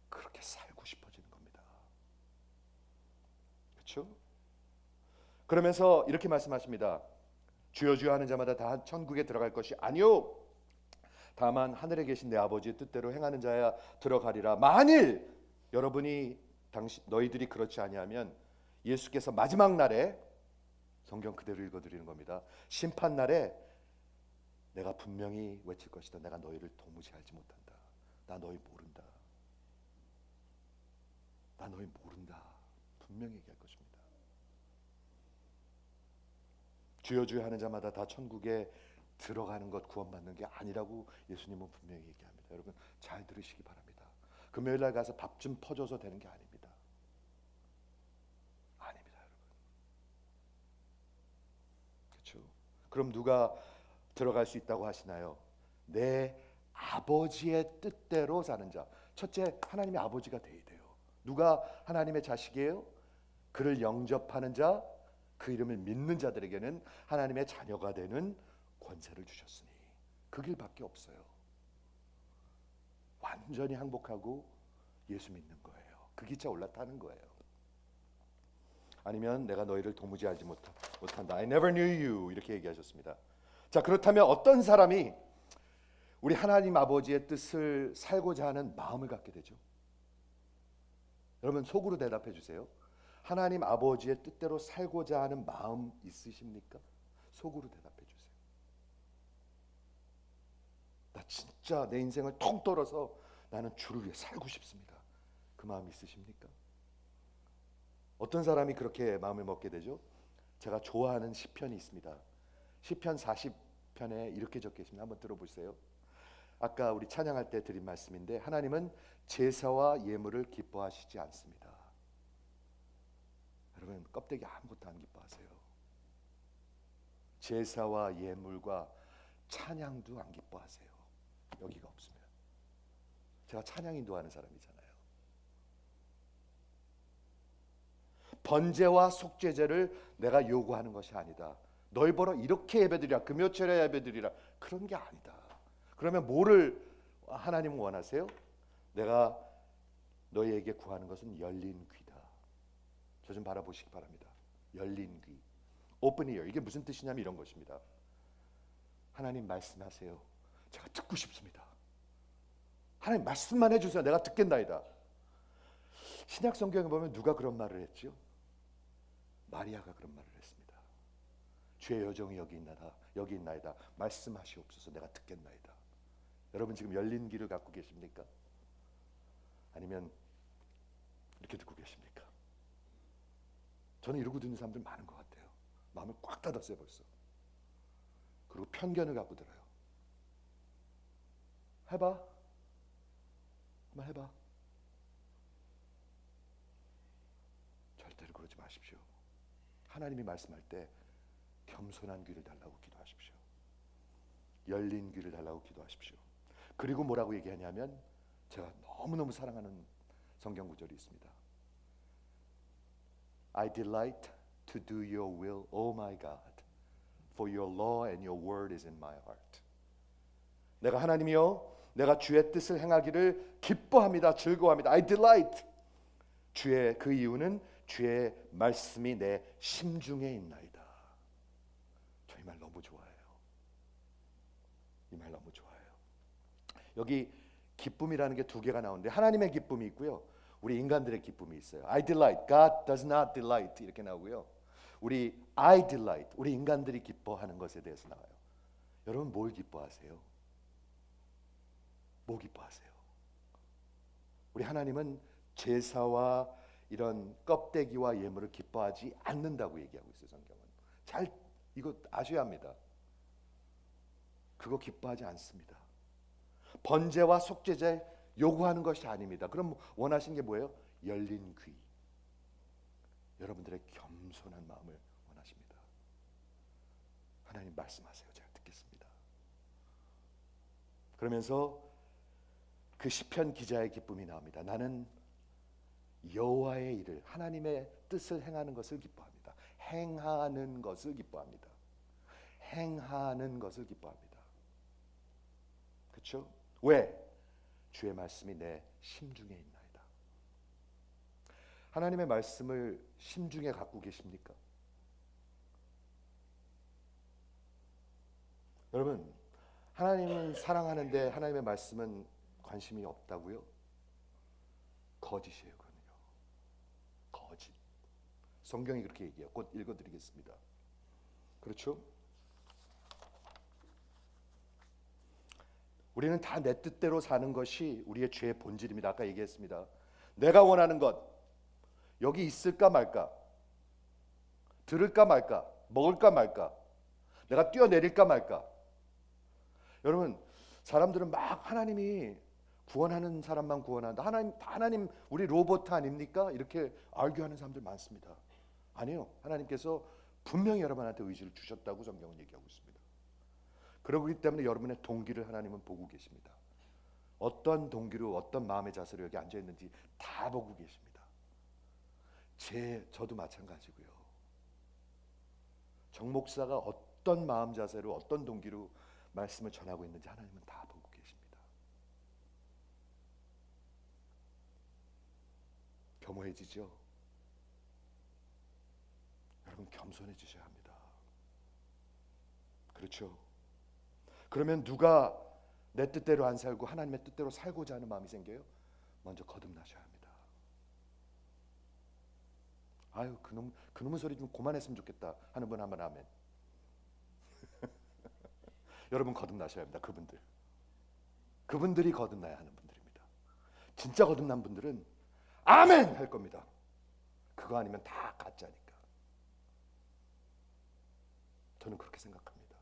그렇게 살고 싶어지는 겁니다. 그렇죠? 그러면서 이렇게 말씀하십니다. 주여 주여 하는 자마다 다 천국에 들어갈 것이 아니요. 다만 하늘에 계신 내 아버지의 뜻대로 행하는 자야 들어가리라. 만일 여러분이 너희들이 그렇지 아니하면 예수께서 마지막 날에 성경 그대로 읽어드리는 겁니다. 심판 날에 내가 분명히 외칠 것이다. 내가 너희를 도무지 알지 못한다. 나 너희 모른다. 나 너희 모른다. 분명히 얘기할 것입니다. 주여 주여 하는 자마다 다 천국에 들어가는 것 구원받는 게 아니라고 예수님은 분명히 얘기합니다. 여러분 잘 들으시기 바랍니다. 금요일 날 가서 밥 좀 퍼줘서 되는 게 아닙니다. 아닙니다, 여러분. 그렇죠? 그럼 누가 들어갈 수 있다고 하시나요? 내 아버지의 뜻대로 사는 자. 첫째, 하나님의 아버지가 돼야 돼요. 누가 하나님의 자식이에요? 그를 영접하는 자, 그 이름을 믿는 자들에게는 하나님의 자녀가 되는 권세를 주셨으니 그 길밖에 없어요. 완전히 항복하고 예수 믿는 거예요. 그 기차 올라타는 거예요. 아니면 내가 너희를 도무지 알지 못한다. I never knew you 이렇게 얘기하셨습니다. 자, 그렇다면 어떤 사람이 우리 하나님 아버지의 뜻을 살고자 하는 마음을 갖게 되죠? 여러분 속으로 대답해 주세요. 하나님 아버지의 뜻대로 살고자 하는 마음 있으십니까? 속으로 대답해 주세요. 나 진짜 내 인생을 통 떨어서 나는 주를 위해 살고 싶습니다. 그 마음 있으십니까? 어떤 사람이 그렇게 마음을 먹게 되죠? 제가 좋아하는 시편이 있습니다. 시편 40편에 이렇게 적혀 있습니다. 한번 들어보세요. 아까 우리 찬양할 때 드린 말씀인데, 하나님은 제사와 예물을 기뻐하시지 않습니다. 여러분, 껍데기 아무것도 안 기뻐하세요. 제사와 예물과 찬양도 안 기뻐하세요. 여기가 없으면. 제가 찬양 인도하는 사람이잖아요. 번제와 속죄제를 내가 요구하는 것이 아니다. 너희 보러 이렇게 예배드리라, 금요철에 예배드리라, 그런 게 아니다. 그러면 뭐를 하나님은 원하세요? 내가 너희에게 구하는 것은 열린 귀다. 저 좀 바라보시기 바랍니다. 열린 귀, open ear. 이게 무슨 뜻이냐면 이런 것입니다. 하나님 말씀하세요. 제가 듣고 싶습니다. 하나님 말씀만 해주세요. 내가 듣겠나이다. 신약 성경에 보면 누가 그런 말을 했죠? 마리아가 그런 말을 했습니다. 주의 여종이 여기 있나이다. 말씀하시옵소서. 내가 듣겠나이다. 여러분 지금 열린 귀를 갖고 계십니까? 아니면 이렇게 듣고 계십니까? 저는 이러고 듣는 사람들 많은 것 같아요. 마음을 꽉 닫았어요 벌써. 그리고 편견을 갖고 들어요. 해봐. 한번 해봐. 절대로 그러지 마십시오. 하나님이 말씀할 때 겸손한 귀를 달라고 기도하십시오. 열린 귀를 달라고 기도하십시오. 그리고 뭐라고 얘기하냐면, 제가 너무너무 사랑하는 성경 구절이 있습니다. I delight to do your will, O my God, for your law and your word is in my heart. 내가 하나님이요, 내가 주의 뜻을 행하기를 기뻐합니다. 즐거워합니다. I delight. 주의 그 이유는 주의 말씀이 내 심중에 있나이다. 저 이 말 너무 좋아해요. 이 말 너무 좋아해요. 여기 기쁨이라는 게 두 개가 나오는데, 하나님의 기쁨이 있고요, 우리 인간들의 기쁨이 있어요. I delight, God does not delight 이렇게 나오고요, 우리 I delight, 우리 인간들이 기뻐하는 것에 대해서 나와요. 여러분 뭘 기뻐하세요? 뭐 기뻐하세요? 우리 하나님은 제사와 이런 껍데기와 예물을 기뻐하지 않는다고 얘기하고 있어요. 성경은 잘 이거 아셔야 합니다. 그거 기뻐하지 않습니다. 번제와 속죄제 요구하는 것이 아닙니다. 그럼 원하신 게 뭐예요? 열린 귀, 여러분들의 겸손한 마음을 원하십니다. 하나님 말씀하세요. 제가 듣겠습니다. 그러면서 그 시편 기자의 기쁨이 나옵니다. 나는 여호와의 일을, 하나님의 뜻을 행하는 것을 기뻐합니다. 행하는 것을 기뻐합니다. 행하는 것을 기뻐합니다. 그렇죠? 왜? 주의 말씀이 내 심중에 있나이다. 하나님의 말씀을 심중에 갖고 계십니까? 여러분, 하나님은 사랑하는데 하나님의 말씀은 관심이 없다고요? 거짓이에요. 그건요. 거짓. 성경이 그렇게 얘기해요. 곧 읽어드리겠습니다. 그렇죠? 우리는 다 내 뜻대로 사는 것이 우리의 죄의 본질입니다. 아까 얘기했습니다. 내가 원하는 것, 여기 있을까 말까, 들을까 말까, 먹을까 말까, 내가 뛰어내릴까 말까. 여러분, 사람들은 막 하나님이 구원하는 사람만 구원한다, 하나님 우리 로봇 아닙니까? 이렇게 알교하는 사람들 많습니다. 아니요, 하나님께서 분명히 여러분한테 의지를 주셨다고 성경은 얘기하고 있습니다. 그러기 때문에 여러분의 동기를 하나님은 보고 계십니다. 어떤 동기로, 어떤 마음의 자세로 여기 앉아 있는지 다 보고 계십니다. 저도 마찬가지고요. 정 목사가 어떤 마음 자세로, 어떤 동기로 말씀을 전하고 있는지 하나님은 다 보고 계십니다. 겸허해지죠. 여러분 겸손해지셔야 합니다. 그렇죠? 그러면 누가 내 뜻대로 안 살고 하나님의 뜻대로 살고자 하는 마음이 생겨요? 먼저 거듭나셔야 합니다. 아유, 그놈의 소리 좀 그만했으면 좋겠다 하는 분 한번 아멘. 여러분 거듭나셔야 합니다. 그분들이 거듭나야 하는 분들입니다. 진짜 거듭난 분들은 아멘 할 겁니다. 그거 아니면 다 가짜니까. 저는 그렇게 생각합니다.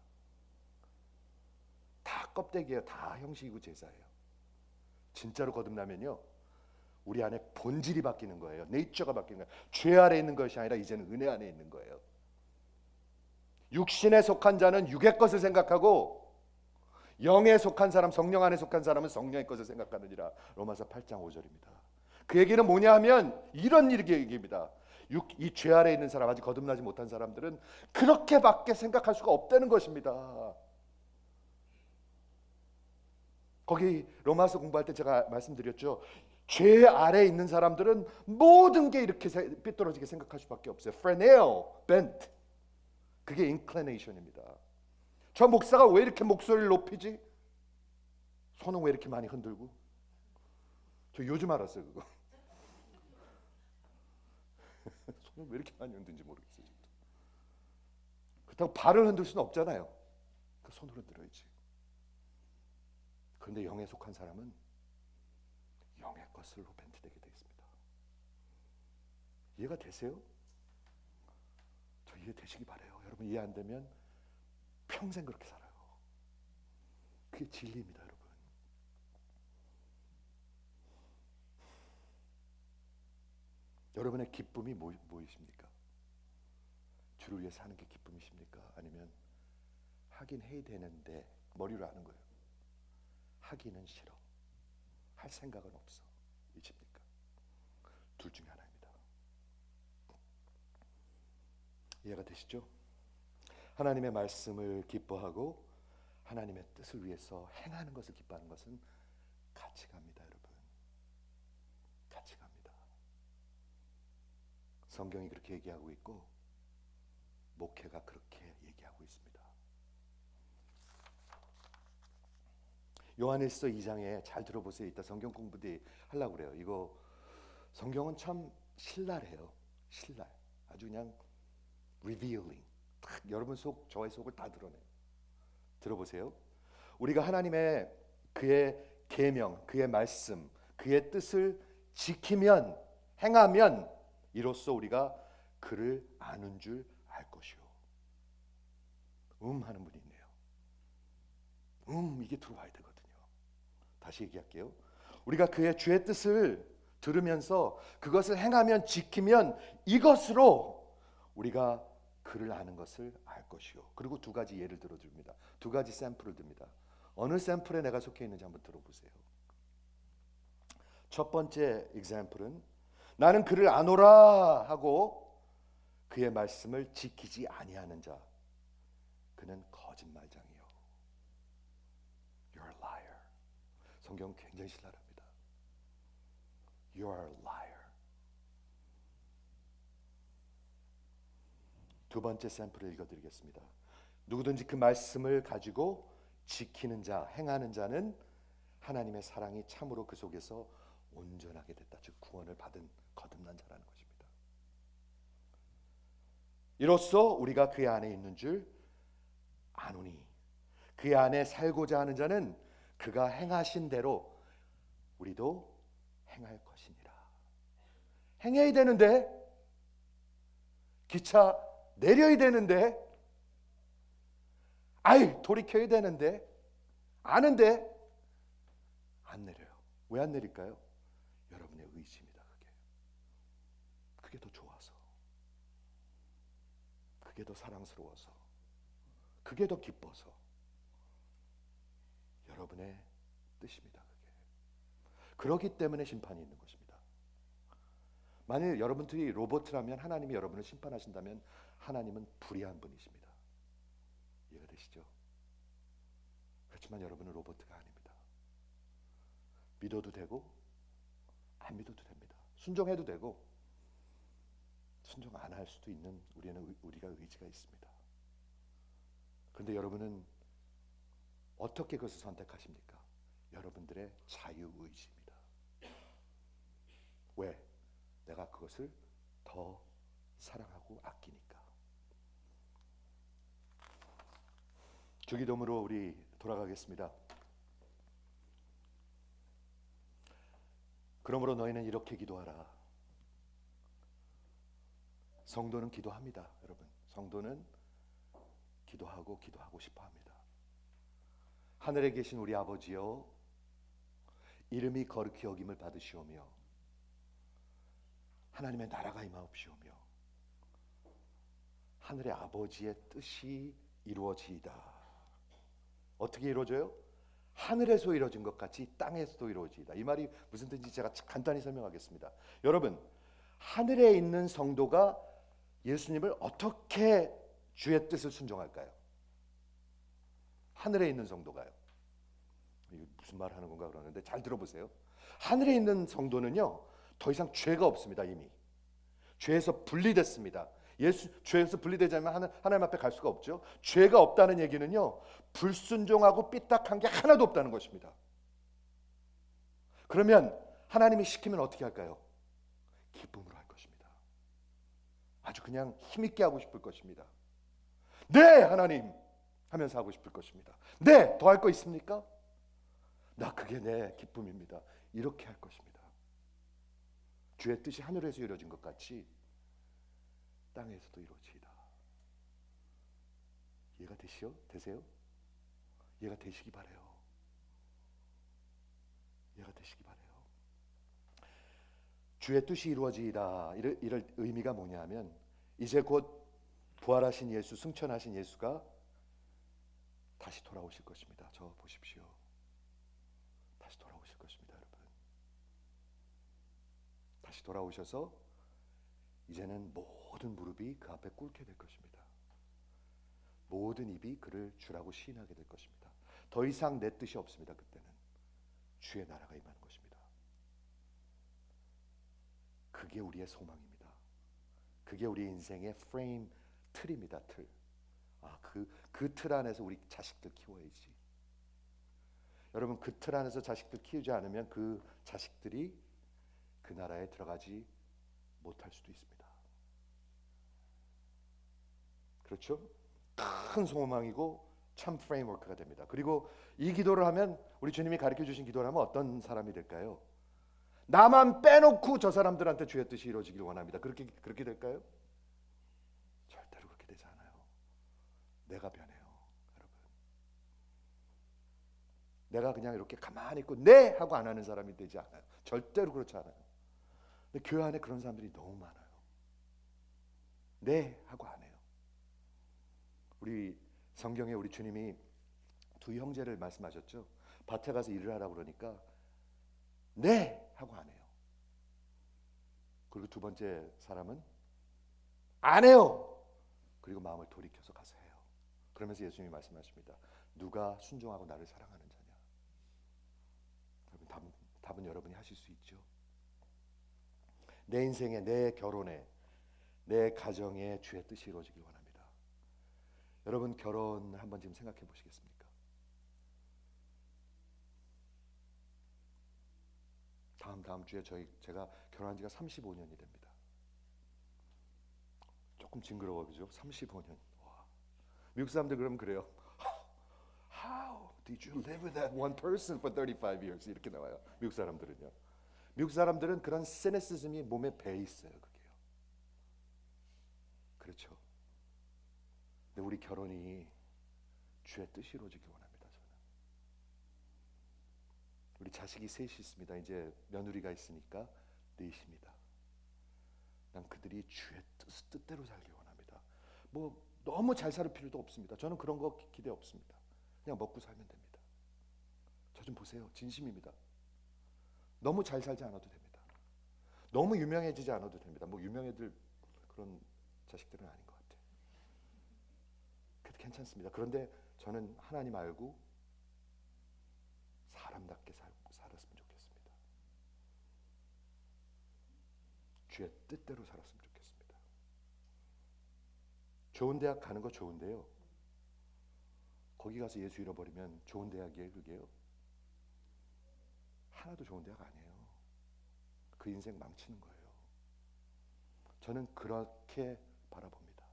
다 껍데기예요. 다 형식이고 제사예요. 진짜로 거듭나면요, 우리 안에 본질이 바뀌는 거예요. 네이처가 바뀌는 거예요. 죄 아래 있는 것이 아니라 이제는 은혜 안에 있는 거예요. 육신에 속한 자는 육의 것을 생각하고 영에 속한 사람, 성령 안에 속한 사람은 성령의 것을 생각하느니라. 로마서 8장 5절입니다. 그 얘기는 뭐냐 하면 이런 얘기입니다. 이 죄 아래 있는 사람, 아직 거듭나지 못한 사람들은 그렇게밖에 생각할 수가 없다는 것입니다. 거기 로마서 공부할 때 제가 말씀드렸죠. 죄 아래 있는 사람들은 모든 게 이렇게 삐뚤어지게 생각할 수밖에 없어요. phreneo, bent. 그게 inclination입니다. 저 목사가 왜 이렇게 목소리를 높이지? 손은 왜 이렇게 많이 흔들고? 저 요즘 알았어요 그거. 손을 왜 이렇게 많이 흔든지 모르겠어요. 그렇다고 발을 흔들 수는 없잖아요. 그 손을 흔들어야지. 그런데 영에 속한 사람은 영의 것으로 벤트되게 되어 있습니다. 이해가 되세요? 저 이해되시기 바라요. 여러분 이해 안 되면 평생 그렇게 살아요. 그게 진리입니다, 여러분. 여러분의 기쁨이 뭐이십니까? 주를 위해 사는 게 기쁨이십니까? 아니면 하긴 해야 되는데 머리로 하는 거예요. 하기는 싫어. 할 생각은 없어. 이십니까? 둘 중에 하나입니다. 이해가 되시죠? 하나님의 말씀을 기뻐하고 하나님의 뜻을 위해서 행하는 것을 기뻐하는 것은 같이 갑니다, 여러분. 같이 갑니다. 성경이 그렇게 얘기하고 있고 목회가 그렇게 얘기하고 있습니다. 요한일서 2장에 잘 들어보세요. 이따 성경 공부도 하려고 그래요. 이거 성경은 참 신랄해요. 신랄. 아주 그냥 revealing. 딱 여러분 속, 저의 속을 다 드러내요. 들어보세요. 우리가 하나님의 그의 계명, 그의 말씀, 그의 뜻을 지키면, 행하면 이로써 우리가 그를 아는 줄 알 것이요. 하는 분이 있네요. 이게 들어와야 되거든요. 다시 얘기할게요. 우리가 그의 주의 뜻을 들으면서 그것을 행하면, 지키면 이것으로 우리가 그를 아는 것을 알 것이요. 그리고 두 가지 예를 들어줍니다. 두 가지 샘플을 듭니다. 어느 샘플에 내가 속해 있는지 한번 들어보세요. 첫 번째 example은 나는 그를 아노라 하고 그의 말씀을 지키지 아니하는 자, 그는 거짓말장이요. You're a liar. 성경 굉장히 신랄합니다. You are a liar. 두 번째 샘플을 읽어드리겠습니다. 누구든지 그 말씀을 가지고 지키는 자, 행하는 자는 하나님의 사랑이 참으로 그 속에서 온전하게 됐다. 즉 구원을 받은 거듭난 자라는 것입니다. 이로써 우리가 그의 안에 있는 줄 아노니 그의 안에 살고자 하는 자는 그가 행하신 대로 우리도 행할 것이니라. 행해야 되는데, 기차 내려야 되는데, 돌이켜야 되는데, 아는데 안 내려요. 왜 안 내릴까요? 여러분의 의지입니다. 그게 더 좋아서, 그게 더 사랑스러워서, 그게 더 기뻐서 여러분의 뜻입니다. 그러기 때문에 심판이 있는 것입니다. 만일 여러분들이 로봇이라면 하나님이 여러분을 심판하신다면 하나님은 불의한 분이십니다. 이해가 되시죠? 그렇지만 여러분은 로봇가 아닙니다. 믿어도 되고 안 믿어도 됩니다. 순종해도 되고 순종 안 할 수도 있는 우리가 의지가 있습니다. 그런데 여러분은 어떻게 그것을 선택하십니까? 여러분들의 자유의지입니다. 왜? 내가 그것을 더 사랑하고 아끼니까. 주기도문으로 우리 돌아가겠습니다. 그러므로 너희는 이렇게 기도하라. 성도는 기도합니다, 여러분. 성도는 기도하고 싶어 합니다. 하늘에 계신 우리 아버지여, 이름이 거룩히 여김을 받으시오며 하나님의 나라가 임하옵시오며 하늘의 아버지의 뜻이 이루어지이다. 어떻게 이루어져요? 하늘에서 이루어진 것 같이 땅에서도 이루어지이다. 이 말이 무슨 뜻인지 제가 간단히 설명하겠습니다. 여러분, 하늘에 있는 성도가 예수님을 어떻게 주의 뜻을 순종할까요? 하늘에 있는 성도가요. 이게 무슨 말 하는 건가 그러는데 잘 들어보세요. 하늘에 있는 성도는요, 더 이상 죄가 없습니다. 이미 죄에서 분리됐습니다. 죄에서 분리되자면 하나님 앞에 갈 수가 없죠. 죄가 없다는 얘기는요, 불순종하고 삐딱한 게 하나도 없다는 것입니다. 그러면 하나님이 시키면 어떻게 할까요? 기쁨으로 할 것입니다. 아주 그냥 힘있게 하고 싶을 것입니다. 네, 하나님 하면서 하고 싶을 것입니다. 네, 더 할 거 있습니까? 나 그게 내 기쁨입니다. 이렇게 할 것입니다. 주의 뜻이 하늘에서 이루어진 것 같이 땅에서도 이루어지이다. 이해가 되세요? 이해가 되시기 바래요. 이해가 되시기 바래요. 주의 뜻이 이루어지이다. 이럴 의미가 뭐냐면, 이제 곧 부활하신 예수, 승천하신 예수가 다시 돌아오실 것입니다. 저 보십시오. 다시 돌아오실 것입니다, 여러분. 다시 돌아오셔서 이제는 모든 무릎이 그 앞에 꿇게 될 것입니다. 모든 입이 그를 주라고 시인하게 될 것입니다. 더 이상 내 뜻이 없습니다. 그때는 주의 나라가 임하는 것입니다. 그게 우리의 소망입니다. 그게 우리 인생의 프레임, 틀입니다. 틀. 그 틀 안에서 우리 자식들 키워야지. 여러분, 그 틀 안에서 자식들 키우지 않으면 그 자식들이 그 나라에 들어가지 못할 수도 있습니다. 그렇죠? 큰 소망이고 참 프레임워크가 됩니다. 그리고 이 기도를 하면, 우리 주님이 가르쳐 주신 기도를 하면 어떤 사람이 될까요? 나만 빼놓고 저 사람들한테 주의 뜻이 이루어지길 원합니다. 그렇게 될까요? 절대로 그렇게 되지 않아요. 내가 변해요, 여러분. 내가 그냥 이렇게 가만히 있고 네 하고 안 하는 사람이 되지 않아요. 절대로 그렇지 않아요. 근데 교회 안에 그런 사람들이 너무 많아요. 네 하고 안 해요. 우리 성경에 우리 주님이 두 형제를 말씀하셨죠. 밭에 가서 일을 하라고 그러니까 네 하고 안 해요. 그리고 두 번째 사람은 안 해요. 그리고 마음을 돌이켜서 가서 해요. 그러면서 예수님이 말씀하십니다. 누가 순종하고 나를 사랑하는 자냐? 여러분, 답은 여러분이 하실 수 있죠. 내 인생에, 내 결혼에, 내 가정에 주의 뜻이 이루어지길 원합니다. 여러분, 결혼 한번 지금 생각해 보시겠습니까? 다음 주에 제가 결혼한 지가 35년이 됩니다. 조금 징그러워, 그죠? 35년. 와. 미국 사람들 그러면 그래요. How did you live with that one person for 35 years? 이렇게 나와요. 미국 사람들은요. 미국 사람들은 그런 시니시즘이 몸에 배 있어요. 그게요. 그렇죠. 근데 우리 결혼이 주의 뜻이 이루어지길 원합니다. 저는. 우리 자식이 셋이 있습니다. 이제 며느리가 있으니까 넷입니다. 난 그들이 주의 뜻대로 살길 원합니다. 뭐 너무 잘 살 필요도 없습니다. 저는 그런 거 기대 없습니다. 그냥 먹고 살면 됩니다. 저 좀 보세요. 진심입니다. 너무 잘 살지 않아도 됩니다. 너무 유명해지지 않아도 됩니다. 뭐 유명해질 그런 자식들은 아닌 것 같아요. 그래도 괜찮습니다. 그런데 저는 하나님 알고 사람답게 살았으면 좋겠습니다. 주의 뜻대로 살았으면 좋겠습니다. 좋은 대학 가는 거 좋은데요. 거기 가서 예수 잃어버리면 좋은 대학이에요, 그게요? 하나도 좋은 대학 아니에요. 그 인생 망치는 거예요. 저는 그렇게 바라봅니다.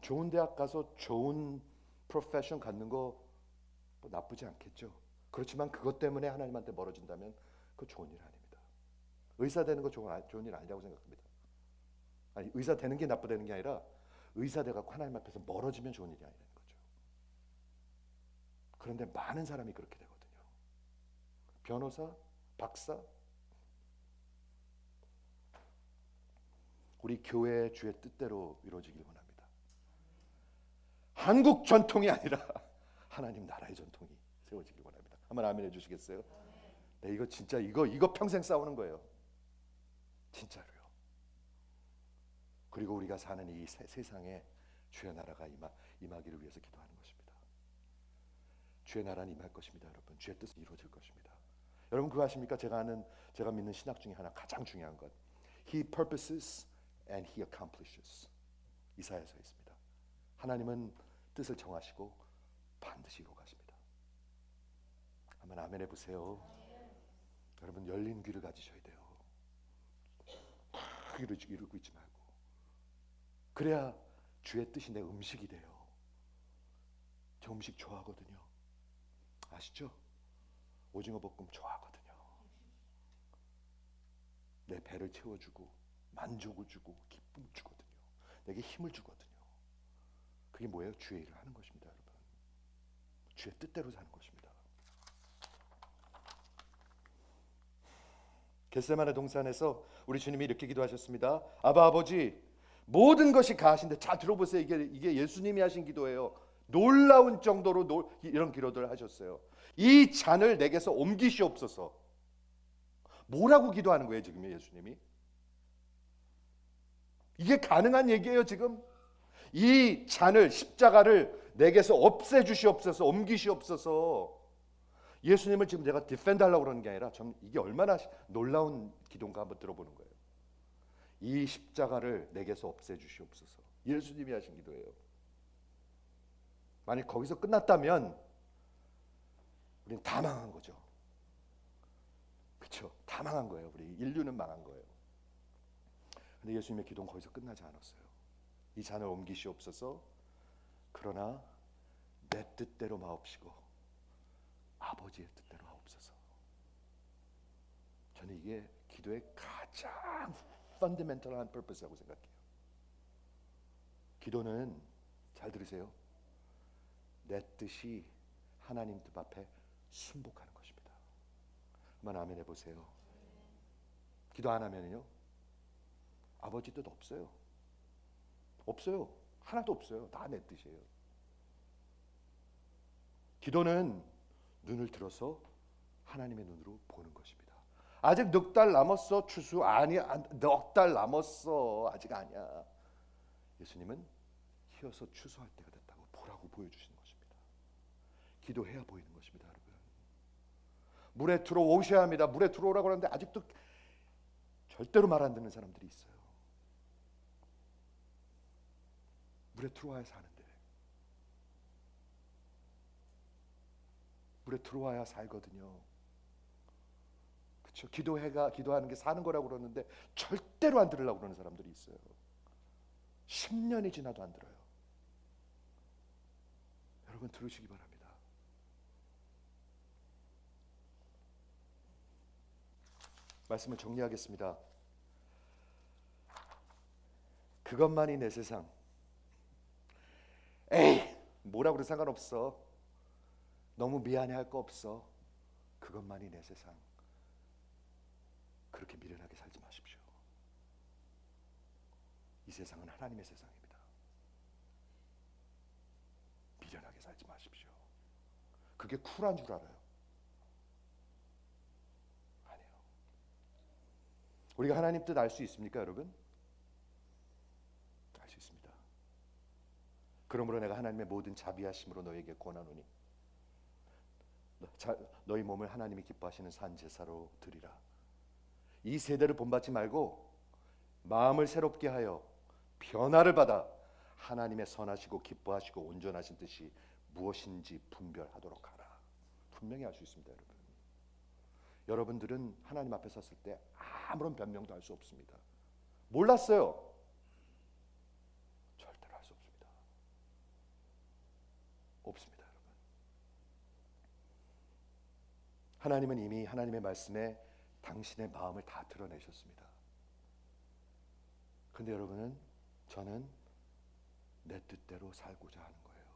좋은 대학 가서 좋은 프로페션 갖는 거 뭐 나쁘지 않겠죠. 그렇지만 그것 때문에 하나님한테 멀어진다면 그거 좋은 일 아닙니다. 의사 되는 거 좋은 일 아니라고 생각합니다. 아니, 의사 되는 게 나쁘다는 게 아니라 의사 돼 갖고 하나님 앞에서 멀어지면 좋은 일이 아니라는 거죠. 그런데 많은 사람이 그렇게 되거든요. 변호사, 박사, 우리 교회의 주의 뜻대로 이루어지길 원합니다. 한국 전통이 아니라 하나님 나라의 전통이 세워지길 원합니다. 한번 아멘 해주시겠어요? 네, 이거 진짜 이거 평생 싸우는 거예요. 진짜로요. 그리고 우리가 사는 이 세상에 주의 나라가 임하기를 위해서 기도하는 것입니다. 주의 나라는 임할 것입니다, 여러분. 주의 뜻은 이루어질 것입니다. 여러분 그거 아십니까? 제가 믿는 신학 중에 하나 가장 중요한 것, He purposes and He accomplishes. 이사야서에 있습니다. 하나님은 뜻을 정하시고 반드시 이루어 가십니다. 한번 아멘 해보세요. 여러분 열린 귀를 가지셔야 돼요. 귀를 이루고 있지 말고. 그래야 주의 뜻이 내 음식이 돼요. 저 음식 좋아하거든요. 아시죠? 오징어 볶음 좋아하거든요. 내 배를 채워주고 만족을 주고 기쁨을 주거든요. 내게 힘을 주거든요. 그게 뭐예요? 주의 일을 하는 것입니다, 여러분. 주의 뜻대로 사는 것입니다. 겟세마네 동산에서 우리 주님이 이렇게 기도하셨습니다. 아바 아버지, 모든 것이 가하신데, 자 들어보세요. 이게 예수님이 하신 기도예요. 놀라운 정도로 이런 기도를 하셨어요. 이 잔을 내게서 옮기시옵소서. 뭐라고 기도하는 거예요 지금 예수님이? 이게 가능한 얘기예요 지금? 이 잔을, 십자가를 내게서 없애주시옵소서, 옮기시옵소서. 예수님을 지금 제가 디펜드 하려고 그러는 게 아니라 이게 얼마나 놀라운 기도인가 한번 들어보는 거예요. 이 십자가를 내게서 없애주시옵소서. 예수님이 하신 기도예요. 만약 거기서 끝났다면 우리는 다 망한 거죠. 그렇죠? 다 망한 거예요. 우리 인류는 망한 거예요. 근데 예수님의 기도는 거기서 끝나지 않았어요. 이 잔을 옮기시옵소서. 그러나 내 뜻대로 마옵시고 아버지의 뜻대로 하옵소서. 저는 이게 기도의 가장 펀더멘털한 퍼포스라고 생각해요. 기도는, 잘 들으세요, 내 뜻이 하나님 뜻 앞에 순복하는 것입니다. 한번 아멘 해보세요. 기도 안 하면요 아버지 뜻 없어요. 없어요. 하나도 없어요. 다 내 뜻이에요. 기도는 눈을 들어서 하나님의 눈으로 보는 것입니다. 아직 넉 달 남았어. 추수 아니야. 넉 달 남았어. 아직 아니야. 예수님은 희어서 추수할 때가 됐다고 보라고 보여주시는 것입니다. 기도해야 보이는 것입니다, 여러분. 물에 들어오셔야 합니다. 물에 들어오라고 하는데 아직도 절대로 말 안 듣는 사람들이 있어요. 물에 들어와야 사는데, 물에 들어와야 살거든요. 그렇죠? 기도하는 게 사는 거라고 그러는데 절대로 안 들으려고 그러는 사람들이 있어요. 10년이 지나도 안 들어요. 여러분 들으시기 바랍니다. 말씀을 정리하겠습니다. 그것만이 내 세상. 에이, 뭐라 그래도 상관없어. 너무 미안해할 거 없어. 그것만이 내 세상. 그렇게 미련하게 살지 마십시오. 이 세상은 하나님의 세상입니다. 미련하게 살지 마십시오. 그게 쿨한 줄 알아요. 아니에요. 우리가 하나님 뜻 알 수 있습니까, 여러분? 알 수 있습니다. 그러므로 내가 하나님의 모든 자비하심으로 너에게 권하노니 너희 몸을 하나님이 기뻐하시는 산 제사로 드리라. 이 세대를 본받지 말고 마음을 새롭게 하여 변화를 받아 하나님의 선하시고 기뻐하시고 온전하신 뜻이 무엇인지 분별하도록 하라. 분명히 알 수 있습니다, 여러분. 여러분들은 하나님 앞에 섰을 때 아무런 변명도 할 수 없습니다. 몰랐어요. 절대로 할 수 없습니다. 없습니다, 여러분. 하나님은 이미 하나님의 말씀에 당신의 마음을 다 드러내셨습니다. 근데 여러분은 저는 내 뜻대로 살고자 하는 거예요.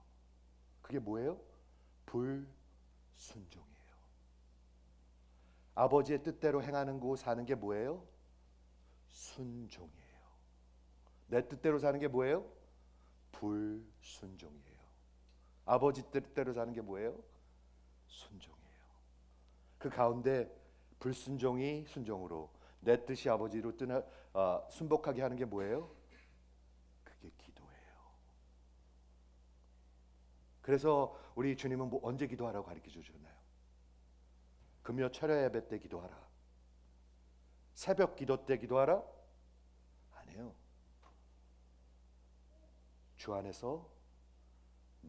그게 뭐예요? 불순종이에요. 아버지의 뜻대로 행하는 거 사는 게 뭐예요? 순종이에요. 내 뜻대로 사는 게 뭐예요? 불순종이에요. 아버지 뜻대로 사는 게 뭐예요? 순종이에요. 그 가운데 불순종이 순종으로 내 뜻이 아버지로 순복하게 하는 게 뭐예요? 그게 기도예요. 그래서 우리 주님은 언제 기도하라고 가르쳐 주셨나요? 금요 철야 예배 때 기도하라. 새벽 기도 때 기도하라? 아니에요. 주 안에서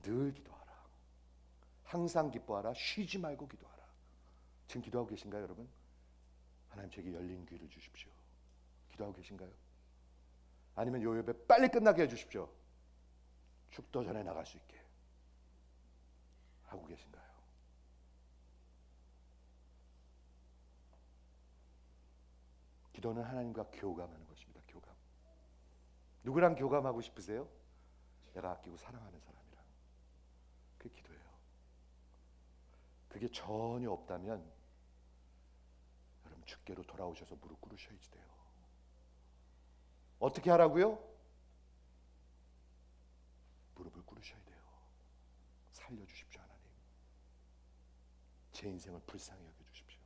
늘 기도하라. 항상 기뻐하라. 쉬지 말고 기도하라. 지금 기도하고 계신가요, 여러분? 하나님 제게 열린 귀를 주십시오. 기도하고 계신가요? 아니면 요 예배 빨리 끝나게 해주십시오. 축도 전에 나갈 수 있게 하고 계신가요? 기도는 하나님과 교감하는 것입니다. 교감. 누구랑 교감하고 싶으세요? 내가 아끼고 사랑하는 사람이랑. 그게 기도예요. 그게 전혀 없다면 여러분 주께로 돌아오셔서 무릎 꿇으셔야지 돼요. 어떻게 하라고요? 무릎을 꿇으셔야 돼요. 살려주십시오 하나님. 제 인생을 불쌍히 여겨주십시오.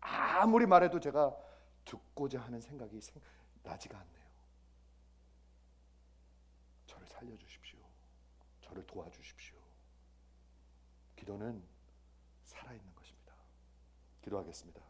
아무리 말해도 제가 듣고자 하는 생각이 나지가 않네요. 저를 살려주십시오. 저를 도와주십시오. 기도는 살아있는 것입니다. 기도하겠습니다.